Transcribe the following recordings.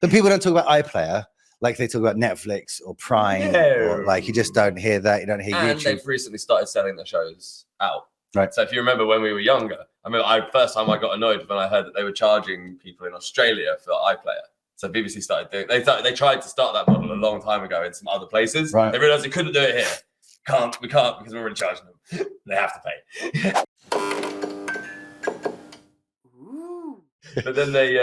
But people don't talk about iPlayer like they talk about Netflix or Prime, or like you just don't hear that. You don't hear YouTube. And they've recently started selling their shows out. Right. So if you remember when we were younger, I mean, first time I got annoyed when I heard that they were charging people in Australia for iPlayer. So BBC started doing. They tried to start that model a long time ago in some other places. Right. They realised they couldn't do it here. We can't because we're already charging them. They have to pay. But then they,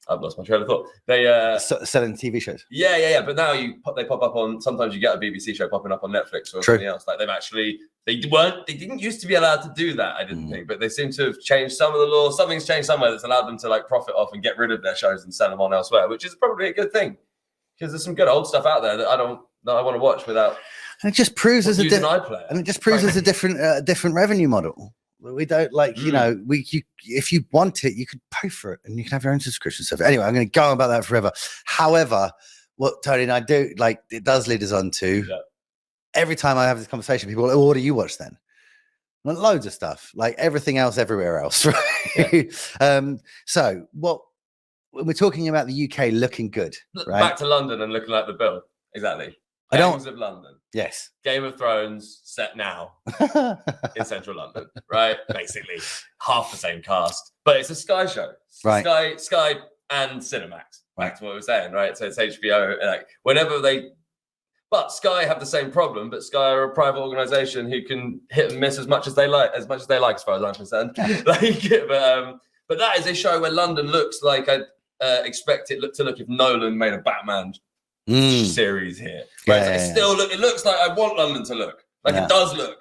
I've lost my train of thought. They selling TV shows. Yeah. But now they pop up on. Sometimes you get a BBC show popping up on Netflix or something else. Like they didn't used to be allowed to do that. I didn't think, but they seem to have changed some of the law. Something's changed somewhere that's allowed them to like profit off and get rid of their shows and sell them on elsewhere, which is probably a good thing because there's some good old stuff out there that I want to watch without. And it just proves as iPlayer. And it just proves as a different revenue model. We don't like, if you want it, you could pay for it and you can have your own subscription stuff. Anyway, I'm going to go on about that forever. However, what Tony and I do, like, it does lead us on to every time I have this conversation, people are like, what do you watch then? Like, loads of stuff, like everything else, everywhere else. Right? Yeah. So when we're talking about the UK looking good, right? Back to London and looking like the bill. Exactly. Gangs of London. Yes. Game of Thrones set now in central London, right? Basically, half the same cast, but it's a Sky show, right? Sky and Cinemax. Back to what we were saying, right? So it's HBO. Like but Sky have the same problem. But Sky are a private organisation who can hit and miss as much as they like, as far as I'm concerned. But that is a show where London looks like I expect it to look if Nolan made a Batman series here. It looks like I want London to look. Like it does look.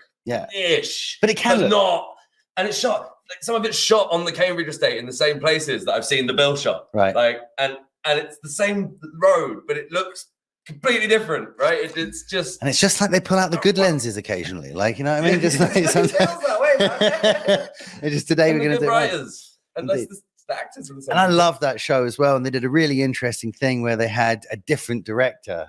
Ish. But it can look. Not. And it's shot. Like some of it's shot on the Cambridge estate in the same places that I've seen the Bill shot. Right. Like and it's the same road, but it looks completely different, right? It's just like they pull out the good lenses occasionally. Like, you know what I mean? Just like sometimes. That way, man. It's just today we're gonna do writers. And that's the actors. And I love that show as well. And they did a really interesting thing where they had a different director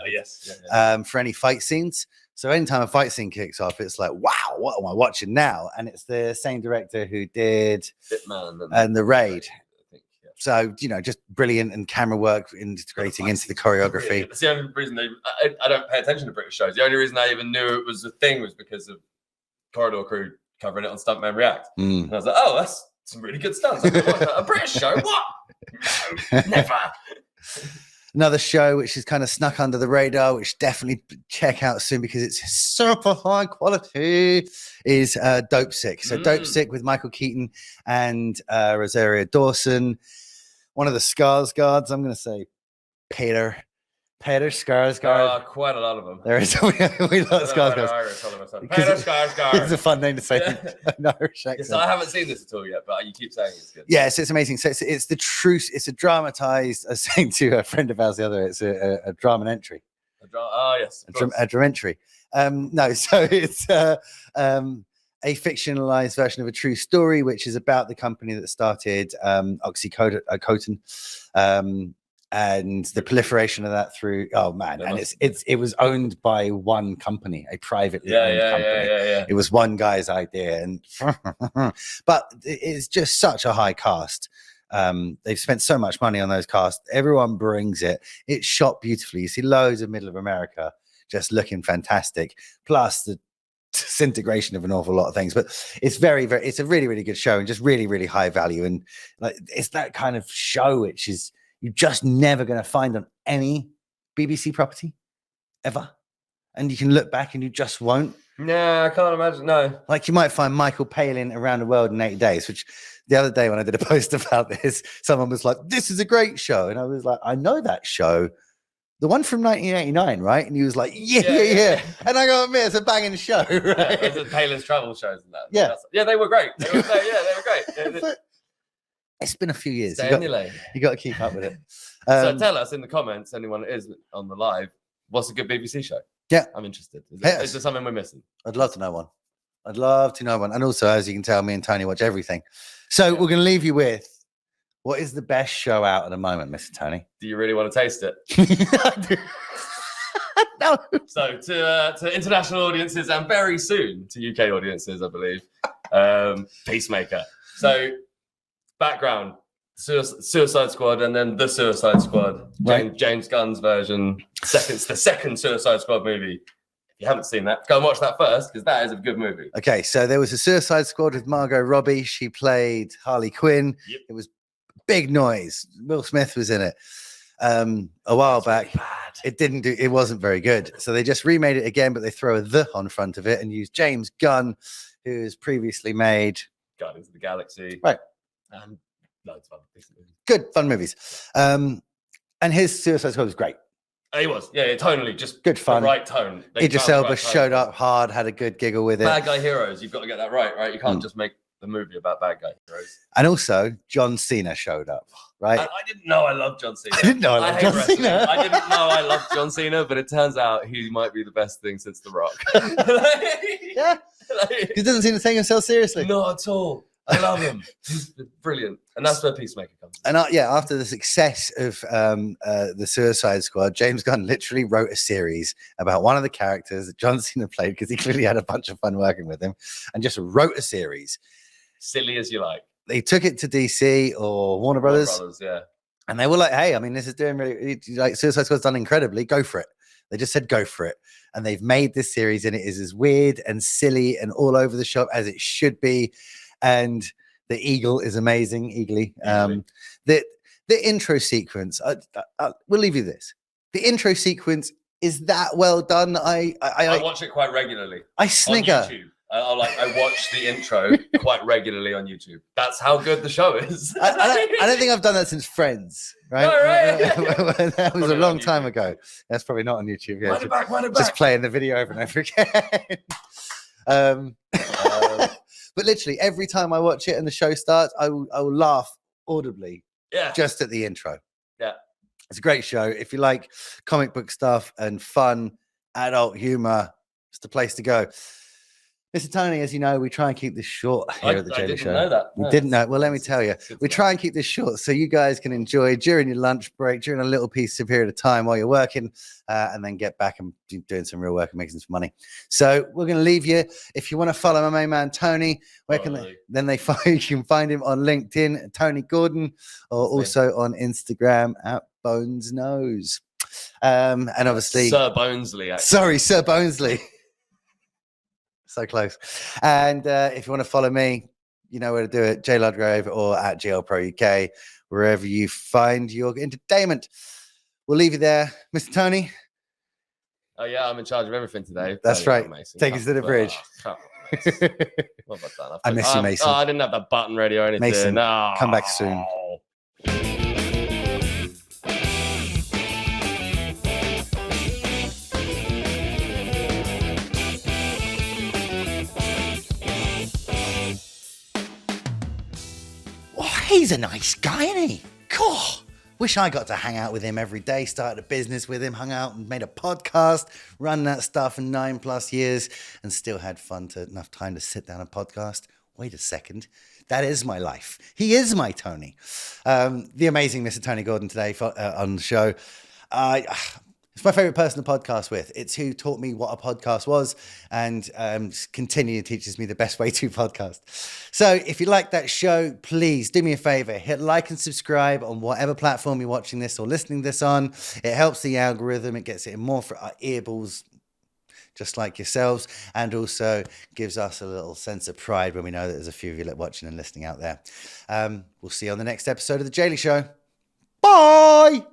for any fight scenes. So anytime a fight scene kicks off, it's like, wow, what am I watching now? And it's the same director who did Hitman and The Raid. So, just brilliant and camera work integrating into the choreography. That's the only reason I don't pay attention to British shows. The only reason I even knew it was a thing was because of Corridor Crew covering it on Stuntman React. And I was like, oh, that's some really good stunts. A British show? What? No, never. Another show which is kind of snuck under the radar, which definitely check out soon because it's super high quality, is Dope Sick. So Dope Sick with Michael Keaton and Rosario Dawson. One of the Skarsgårds, I'm going to say Peter Skarsgård. Quite a lot of them. There is. We love Skarsgård. Peter Skarsgård. It's a fun name to say. Irish accent. Yes, I haven't seen this at all yet, but you keep saying it's good. Yes, it's amazing. So it's the truth. It's a dramatized. I was saying to a friend of ours the other day, it's a dramentary. Yes. A dramentary. No, so it's a fictionalized version of a true story, which is about the company that started Oxycontin, and the proliferation of that through. Oh man, and it was owned by one company, a privately owned company. Yeah. It was one guy's idea, and but it's just such a high cast. They've spent so much money on those casts. Everyone brings it. It's shot beautifully. You see loads of middle of America just looking fantastic. Plus the disintegration of an awful lot of things, but it's it's a really, really good show and just really, really high value. And like, it's that kind of show, which is you're just never going to find on any BBC property ever. And you can look back and you just won't. No, I can't imagine. No. Like you might find Michael Palin Around the World in 8 days, which the other day when I did a post about this, someone was like, this is a great show. And I was like, I know that show. The one from 1989, right? And he was like, yeah. And I go, man, it's a banging show, right? It's Palin's travel shows and that. Yeah, they were great. They were great. It's been a few years. You got to keep up with it. So tell us in the comments, anyone that is on the live, what's a good BBC show? Yeah, I'm interested. Is there something we're missing? I'd love to know one. And also, as you can tell, me and Tony watch everything. So we're going to leave you with, what is the best show out at the moment, Mr. Tony? Do you really want to taste it? No. So to international audiences and very soon to UK audiences, I believe, Peacemaker. So background, Suicide Squad, and then the Suicide Squad, Right. James Gunn's version. The second Suicide Squad movie. If you haven't seen that, go and watch that first, because that is a good movie. Okay, so there was a Suicide Squad with Margot Robbie. She played Harley Quinn. Yep. It was big noise. Will Smith was in it a while back. Really It wasn't very good. So they just remade it again, but they throw a "the" on front of it and use James Gunn, who's previously made Guardians of the Galaxy. Right. And loads of other decent movies. good, fun movies. And his Suicide Squad was great. He was, yeah, tonally, just Good fun. the right tone. Idris Elba showed up hard, had a good giggle with it. Bad guy heroes, you've got to get that right? You can't just make the movie about bad guy heroes. And also, John Cena showed up, right? I didn't know I loved John Cena. I didn't know I loved hate John wrestling. Cena. I didn't know I loved John Cena, but it turns out he might be the best thing since The Rock. Yeah. He doesn't seem to take himself seriously. Not at all. I love him. He's brilliant. And that's where Peacemaker comes in. And after the success of the Suicide Squad, James Gunn literally wrote a series about one of the characters that John Cena played, because he clearly had a bunch of fun working with him, and just wrote a series. Silly as you like. They took it to DC or Warner Brothers, yeah. and they were like, hey, I mean, this is doing really, like, Suicide Squad's done incredibly. Go for it. They just said, go for it. And they've made this series, and it is as weird and silly and all over the shop as it should be. And the eagle is amazing. The intro sequence, we'll leave you this. The intro sequence is that well done. I watch it quite regularly. I snigger. On YouTube. I watch the intro quite regularly on YouTube. That's how good the show is. I don't think I've done that since Friends, right? No, right. That was Probably a long not time ago. That's probably not on YouTube. Yeah, Wind it back. just playing the video over and over again. But literally every time I watch it and the show starts, I will laugh audibly. Yeah. Just at the intro. Yeah. It's a great show. If you like comic book stuff and fun, adult humor, it's the place to go. Mr. Tony, as you know, we try and keep this short here at the Daily Show. I didn't know that. You didn't know? Well, let me tell you. We to try and keep this short so you guys can enjoy during your lunch break, during a little piece of period of time while you're working, and then get back and doing some real work and making some money. So we're going to leave you. If you want to follow my main man, Tony, where can they? Then you can find him on LinkedIn, Tony Gordon, or also on Instagram at Bones Knows. And obviously, Sir Bonesley. Actually. Sorry, Sir Bonesley. So close. And if you want to follow me, you know where to do it. Ludgrove or at GLProUK, wherever you find your entertainment. We'll leave you there. Mr. Tony? Oh, yeah, I'm in charge of everything today. That's right. Take us to the bridge. What have I done? I miss you, Mason. I didn't have the button ready or anything. Mason, come back soon. He's a nice guy, isn't he? God, wish I got to hang out with him every day, started a business with him, hung out and made a podcast, run that stuff for 9+ years, and still had enough time to sit down and podcast. Wait a second. That is my life. He is my Tony. The amazing Mr. Tony Gordon today on the show. It's my favorite person to podcast with. It's who taught me what a podcast was and continually teaches me the best way to podcast. So if you like that show, please do me a favor. Hit like and subscribe on whatever platform you're watching this or listening to this on. It helps the algorithm. It gets it more for our earballs, just like yourselves, and also gives us a little sense of pride when we know that there's a few of you watching and listening out there. We'll see you on the next episode of The Daily Show. Bye!